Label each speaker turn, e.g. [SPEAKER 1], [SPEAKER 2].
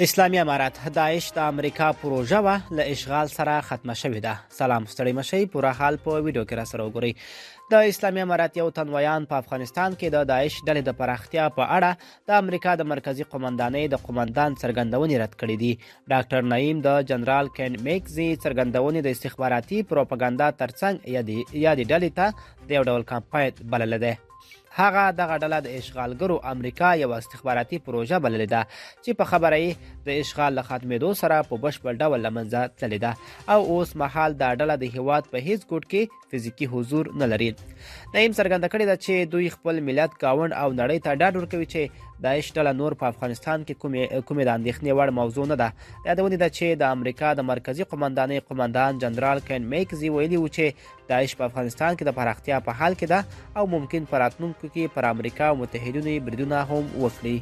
[SPEAKER 1] اسلامي امارات داعش د امریکا پروژه وه له اشغال سره ختمه شوې ده. سلام ستړي مشئ، پوره حال په ویډیو کې را سره وګورئ. د اسلامي امارات یو تنویان په افغانستان کې د داعش ډلې د پراختیا په اړه د امریکا د مرکزی قومندانۍ د قومندان څرګندونې رد کړې دي. ډاکټر نعیم د جنرال کین میکزي څرګندونې د استخباراتي پروپاګاندا ترڅنګ یادې ډلې ته د یو ډول کمپاین بللی دی. هغه دغه ډله د اشغالګرو امریکا یو استخباراتي پروژه بللې ده چې په خبره یې د اشغال له ختمېدو سره په بشپړ ډول له منځه تللې ده او اوس مهال دا ډله د هیواد په هیڅ ګوټ کې فزیکي حضور نه لري. نعیم څرګنده کړې ده چې دوی خپل ملت، ګاونډ او نړۍ ته ډاډ ورکوي چې داعش ډله نور په افغانستان کې کومې د اندېښنې وړ موضوع نه ده. یادونې ده چې د امریکا د مرکزی قومندانۍ قومندان جنرال کین میکزي ویلي و چې داعش په افغانستان کې د پراختیا په حال کې ده او ممکن په راتلونکي کې پر امریکا او متحدینو بریدونه هم وکړي.